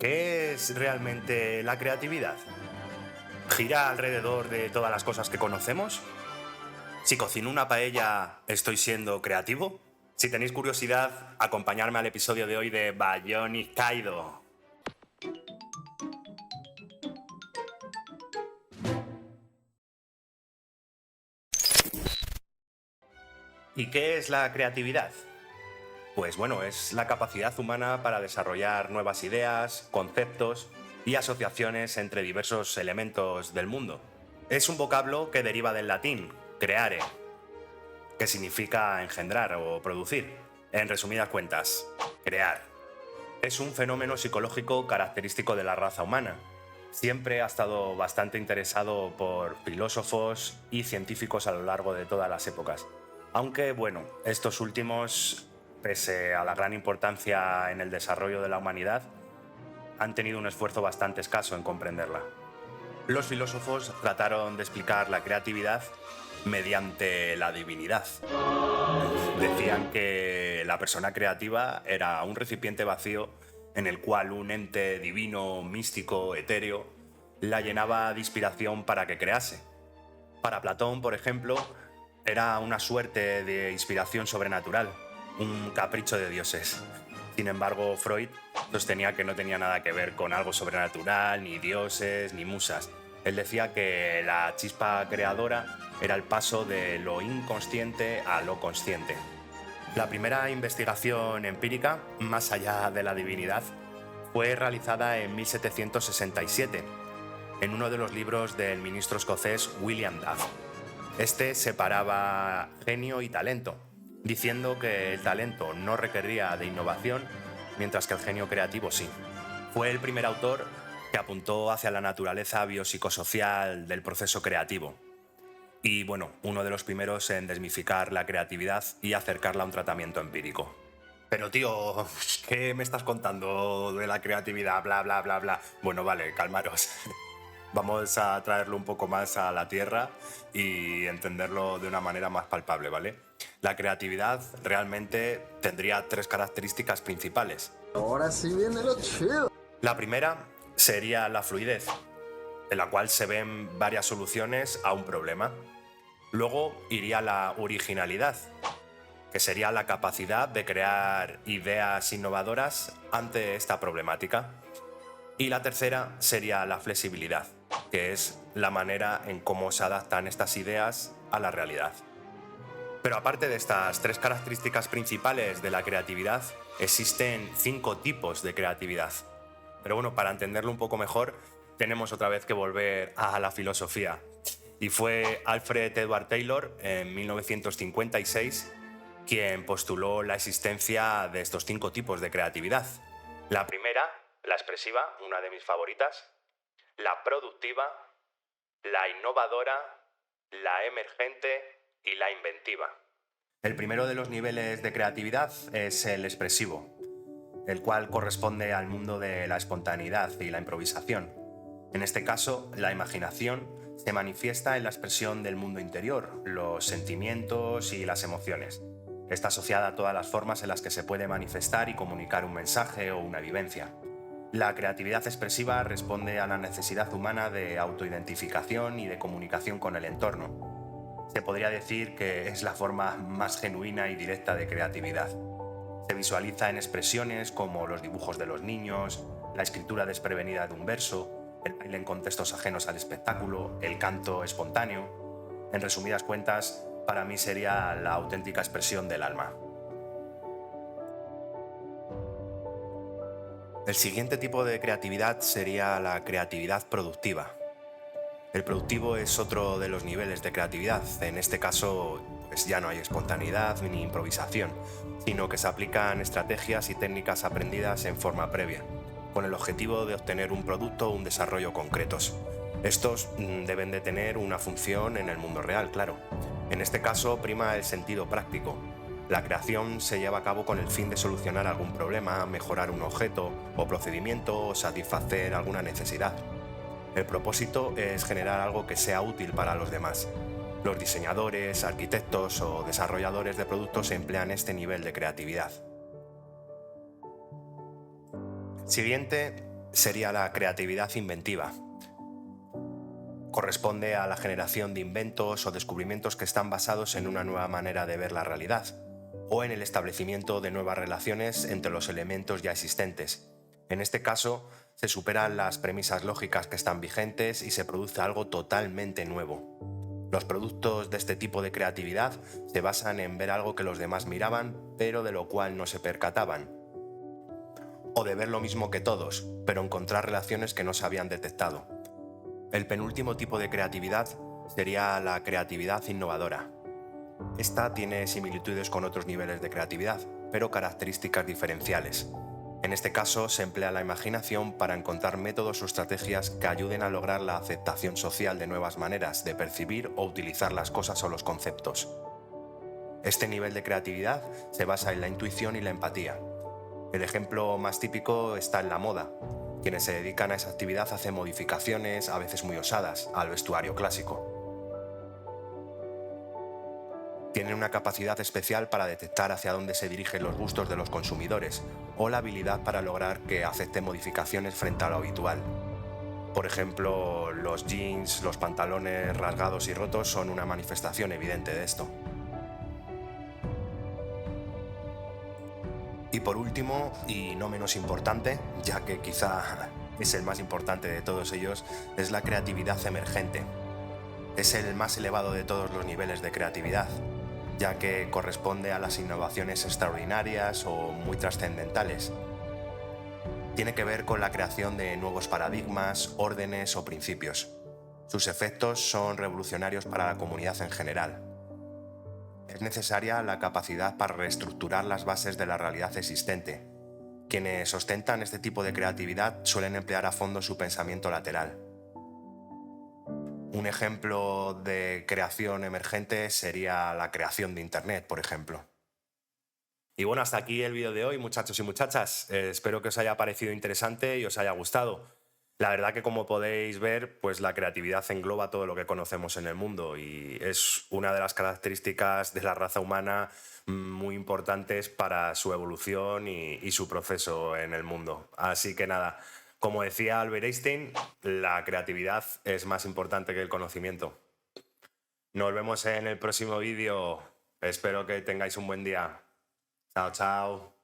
¿Qué es realmente la creatividad? ¿Gira alrededor de todas las cosas que conocemos? Si cocino una paella, ¿estoy siendo creativo? Si tenéis curiosidad, acompañarme al episodio de hoy de Bionic Kaido. ¿Y qué es la creatividad? Pues bueno, es la capacidad humana para desarrollar nuevas ideas, conceptos y asociaciones entre diversos elementos del mundo. Es un vocablo que deriva del latín, creare, que significa engendrar o producir. En resumidas cuentas, crear. Es un fenómeno psicológico característico de la raza humana. Siempre ha estado bastante interesado por filósofos y científicos a lo largo de todas las épocas. Aunque, bueno, estos últimos, pese a la gran importancia en el desarrollo de la humanidad, han tenido un esfuerzo bastante escaso en comprenderla. Los filósofos trataron de explicar la creatividad mediante la divinidad. Decían que la persona creativa era un recipiente vacío en el cual un ente divino, místico, etéreo, la llenaba de inspiración para que crease. Para Platón, por ejemplo, era una suerte de inspiración sobrenatural, un capricho de dioses. Sin embargo, Freud sostenía que no tenía nada que ver con algo sobrenatural, ni dioses, ni musas. Él decía que la chispa creadora era el paso de lo inconsciente a lo consciente. La primera investigación empírica, más allá de la divinidad, fue realizada en 1767, en uno de los libros del ministro escocés William Duff. Este separaba genio y talento, diciendo que el talento no requería de innovación, mientras que el genio creativo sí. Fue el primer autor que apuntó hacia la naturaleza biopsicosocial del proceso creativo. Y bueno, uno de los primeros en desmitificar la creatividad y acercarla a un tratamiento empírico. Pero tío, ¿qué me estás contando de la creatividad? Bla, bla, bla, bla. Bueno, vale, calmaros. Vamos a traerlo un poco más a la tierra y entenderlo de una manera más palpable, ¿vale? La creatividad realmente tendría tres características principales. Ahora sí viene lo chido. La primera sería la fluidez, en la cual se ven varias soluciones a un problema. Luego iría la originalidad, que sería la capacidad de crear ideas innovadoras ante esta problemática. Y la tercera sería la flexibilidad, que es la manera en cómo se adaptan estas ideas a la realidad. Pero aparte de estas tres características principales de la creatividad, existen 5 tipos de creatividad. Pero bueno, para entenderlo un poco mejor, tenemos otra vez que volver a la filosofía. Y fue Alfred Edward Taylor, en 1956, quien postuló la existencia de estos 5 tipos de creatividad. La primera, la expresiva, una de mis favoritas, la productiva, la innovadora, la emergente y la inventiva. El primero de los niveles de creatividad es el expresivo, el cual corresponde al mundo de la espontaneidad y la improvisación. En este caso, la imaginación se manifiesta en la expresión del mundo interior, los sentimientos y las emociones. Está asociada a todas las formas en las que se puede manifestar y comunicar un mensaje o una vivencia. La creatividad expresiva responde a la necesidad humana de autoidentificación y de comunicación con el entorno. Se podría decir que es la forma más genuina y directa de creatividad. Se visualiza en expresiones como los dibujos de los niños, la escritura desprevenida de un verso, el baile en contextos ajenos al espectáculo, el canto espontáneo. En resumidas cuentas, para mí sería la auténtica expresión del alma. El siguiente tipo de creatividad sería la creatividad productiva. El productivo es otro de los niveles de creatividad. En este caso, pues ya no hay espontaneidad ni improvisación, sino que se aplican estrategias y técnicas aprendidas en forma previa, con el objetivo de obtener un producto o un desarrollo concretos. Estos deben de tener una función en el mundo real, claro. En este caso prima el sentido práctico. La creación se lleva a cabo con el fin de solucionar algún problema, mejorar un objeto o procedimiento o satisfacer alguna necesidad. El propósito es generar algo que sea útil para los demás. Los diseñadores, arquitectos o desarrolladores de productos emplean este nivel de creatividad. Siguiente sería la creatividad inventiva. Corresponde a la generación de inventos o descubrimientos que están basados en una nueva manera de ver la realidad, o en el establecimiento de nuevas relaciones entre los elementos ya existentes. En este caso, se superan las premisas lógicas que están vigentes y se produce algo totalmente nuevo. Los productos de este tipo de creatividad se basan en ver algo que los demás miraban, pero de lo cual no se percataban. O de ver lo mismo que todos, pero encontrar relaciones que no se habían detectado. El penúltimo tipo de creatividad sería la creatividad innovadora. Esta tiene similitudes con otros niveles de creatividad, pero características diferenciales. En este caso, se emplea la imaginación para encontrar métodos o estrategias que ayuden a lograr la aceptación social de nuevas maneras de percibir o utilizar las cosas o los conceptos. Este nivel de creatividad se basa en la intuición y la empatía. El ejemplo más típico está en la moda. Quienes se dedican a esa actividad hacen modificaciones, a veces muy osadas, al vestuario clásico. Tienen una capacidad especial para detectar hacia dónde se dirigen los gustos de los consumidores, o la habilidad para lograr que acepten modificaciones frente a lo habitual. Por ejemplo, los jeans, los pantalones rasgados y rotos son una manifestación evidente de esto. Y por último, y no menos importante, ya que quizá es el más importante de todos ellos, es la creatividad emergente. Es el más elevado de todos los niveles de creatividad, ya que corresponde a las innovaciones extraordinarias o muy trascendentales. Tiene que ver con la creación de nuevos paradigmas, órdenes o principios. Sus efectos son revolucionarios para la comunidad en general. Es necesaria la capacidad para reestructurar las bases de la realidad existente. Quienes ostentan este tipo de creatividad suelen emplear a fondo su pensamiento lateral. Un ejemplo de creación emergente sería la creación de Internet, por ejemplo. Y bueno, hasta aquí el vídeo de hoy, muchachos y muchachas. Espero que os haya parecido interesante y os haya gustado. La verdad que, como podéis ver, pues la creatividad engloba todo lo que conocemos en el mundo y es una de las características de la raza humana muy importantes para su evolución y su proceso en el mundo. Así que nada, como decía Albert Einstein, la creatividad es más importante que el conocimiento. Nos vemos en el próximo vídeo. Espero que tengáis un buen día. Chao, chao.